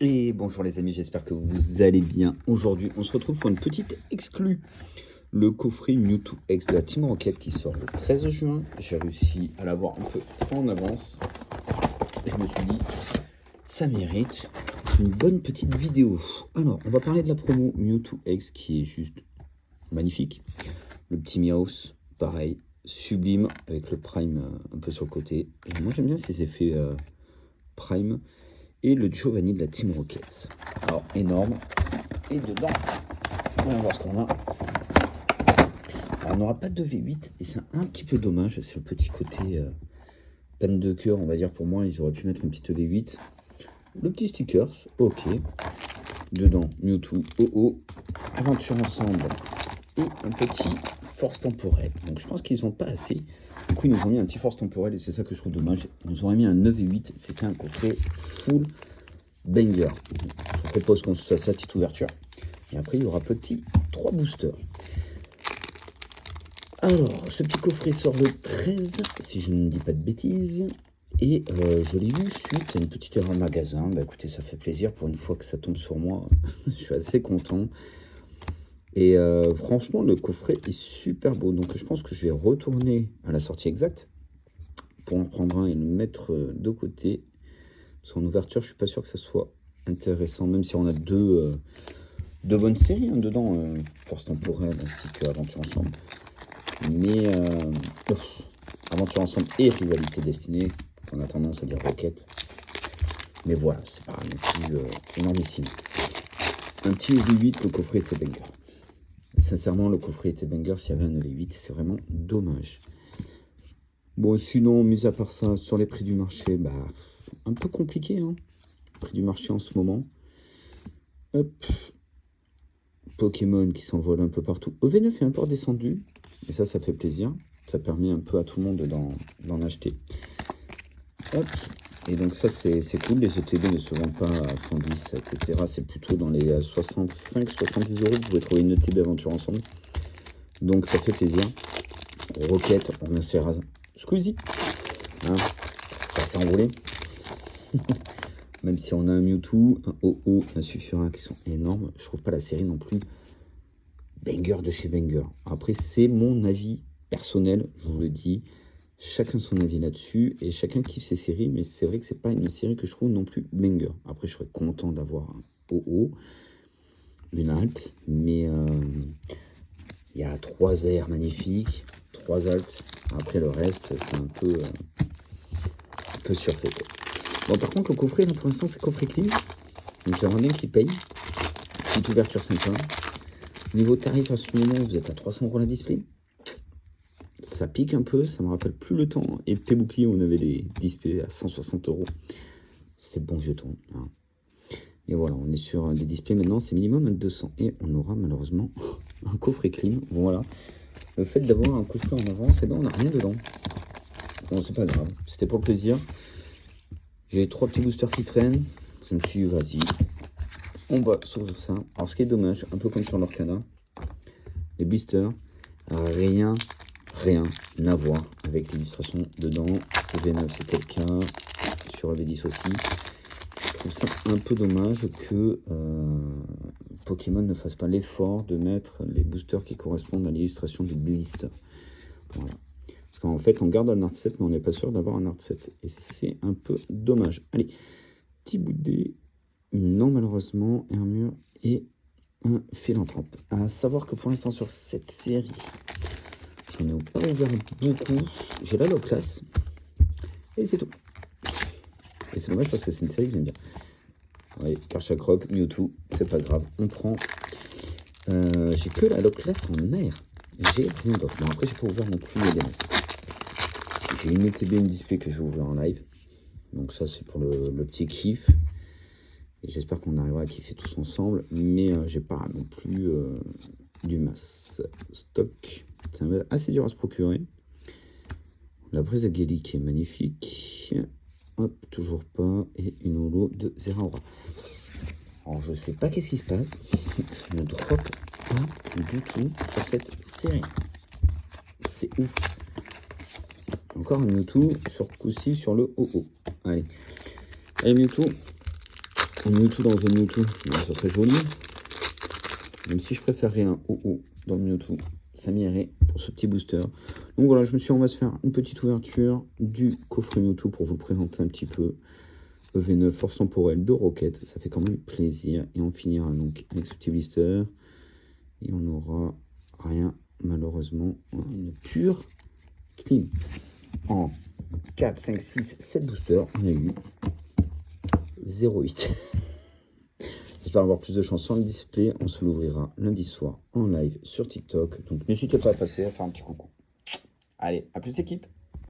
Et bonjour les amis, j'espère que vous allez bien. Aujourd'hui, on se retrouve pour une petite exclue. Le coffret Mewtwo X de la Team Rocket qui sort le 13 juin. J'ai réussi à l'avoir un peu en avance. Et je me suis dit, ça mérite une bonne petite vidéo. Alors, on va parler de la promo Mewtwo X qui est juste magnifique. Le petit Meowth, pareil, sublime avec le Prime un peu sur le côté. Et moi j'aime bien ces effets Prime. Et le Giovanni de la Team Rocket. Alors, énorme. Et dedans, on va voir ce qu'on a. Alors, on n'aura pas de V8 et c'est un petit peu dommage. C'est le petit côté peine de cœur, on va dire pour moi. Ils auraient pu mettre une petite V8. Le petit stickers, ok. Dedans, Mewtwo, aventure ensemble. Et un petit force temporelle. Donc, je pense qu'ils n'ont pas assez. Du coup, ils nous ont mis un petit force temporelle et c'est ça que je trouve dommage. Ils nous auraient mis un 9 et 8. C'était un coffret full banger. Je propose qu'on se fasse la petite ouverture. Et après, il y aura petit 3 boosters. Alors, ce petit coffret sort le 13, si je ne dis pas de bêtises. Et je l'ai eu suite à une petite erreur magasin. Bah écoutez, ça fait plaisir pour une fois que ça tombe sur moi. Je suis assez content. Et franchement, le coffret est super beau. Donc je pense que je vais retourner à la sortie exacte pour en prendre un et le mettre de côté. Parce qu'en ouverture, je suis pas sûr que ça soit intéressant, même si on a deux bonnes séries hein, dedans, Force temporelle ainsi que Aventure ensemble. Mais Aventure ensemble et Rivalité destinée, on a tendance à dire Rocket. Mais voilà, c'est pas non plus énormissime. Un petit EV8, le coffret était banger. Sincèrement, le coffret était banger s'il y avait un EV8, c'est vraiment dommage. Bon, sinon, mis à part ça, sur les prix du marché, bah, un peu compliqué, hein. Prix du marché en ce moment. Hop. Pokémon qui s'envole un peu partout. EV9 est un peu redescendu. Et ça fait plaisir. Ça permet un peu à tout le monde d'en acheter. Hop. Et donc ça, c'est cool. Les ETB ne se vendent pas à 110, etc. C'est plutôt dans les 65-70 euros. Vous pouvez trouver une ETB aventure ensemble. Donc ça fait plaisir. Rocket, on insère Squeezie. Hein, ça s'est envolé. Même si on a un Mewtwo, un OO et un Suffira qui sont énormes, je trouve pas la série non plus banger de chez banger. Après, c'est mon avis personnel, je vous le dis. Chacun son avis là-dessus et chacun kiffe ses séries, mais c'est vrai que c'est pas une série que je trouve non plus banger. Après, je serais content d'avoir un OO, une alt, mais il y a 3 airs magnifiques, 3 altes. Après, le reste, c'est un peu surfait. Quoi. Bon, par contre, le coffret, là, pour l'instant, c'est coffret clean. Donc, j'aimerais bien qu'il paye. Petite ouverture sympa. Niveau tarif, à ce moment, vous êtes à 300 € la display. Ça pique un peu, ça me rappelle plus le temps. Et le bouclier, on avait des displays à 160 €. C'est bon vieux temps. Hein. Et voilà, on est sur des displays maintenant, c'est minimum à 200. Et on aura malheureusement un coffret clean. Voilà. Le fait d'avoir un coffret en avance, et ben on n'a rien dedans. Bon, c'est pas grave. C'était pour le plaisir. J'ai 3 petits boosters qui traînent. Je me suis dit, vas-y, on va s'ouvrir ça. Alors, ce qui est dommage, un peu comme sur l'Orcana, les blisters, rien à voir avec l'illustration dedans. V9 c'est le cas, sur V10 aussi. Je trouve ça un peu dommage que Pokémon ne fasse pas l'effort de mettre les boosters qui correspondent à l'illustration du blister. Voilà. Parce qu'en fait, on garde un art set, mais on n'est pas sûr d'avoir un art set. Et c'est un peu dommage. Allez, petit bout de dé. Non, malheureusement, un mur et un philanthrope. À savoir que pour l'instant, sur cette série, j'en ai pas ouvert beaucoup. J'ai la low class. Et c'est tout. Et c'est dommage parce que c'est une série que j'aime bien. Oui, Karchakroc, Mewtwo, c'est pas grave, on prend. J'ai que la low class en air. J'ai rien d'autre. Bon, après, j'ai pas ouvert non plus les DNS. J'ai une ETB, une display que je vais ouvrir en live. Donc ça, c'est pour le petit kiff. Et j'espère qu'on arrivera à kiffer tous ensemble. Mais j'ai pas non plus du masse stock. C'est assez dur à se procurer. La brise à Geli qui est magnifique. Hop, toujours pas. Et une holo de Zeraora. Alors, je sais pas qu'est-ce qui se passe. Je ne drop pas du tout sur cette série. C'est ouf. Encore un Mewtwo sur coup-ci sur le OO. Allez. Allez, Mewtwo. Un Mewtwo dans un Mewtwo, ça serait joli. Même si je préférerais un OO dans le Mewtwo. Ça m'irait pour ce petit booster. Donc voilà, je me suis dit, on va se faire une petite ouverture du coffret Mewtwo pour vous le présenter un petit peu. EV9, force temporelle de Rocket, ça fait quand même plaisir. Et on finira donc avec ce petit blister. Et on n'aura rien, malheureusement. Une pure clean. En 4, 5, 6, 7 boosters, on a eu 0,8. J'espère avoir plus de chance sans le display. On se l'ouvrira lundi soir en live sur TikTok. Donc n'hésitez pas à passer, à faire un petit coucou. Allez, à plus équipe.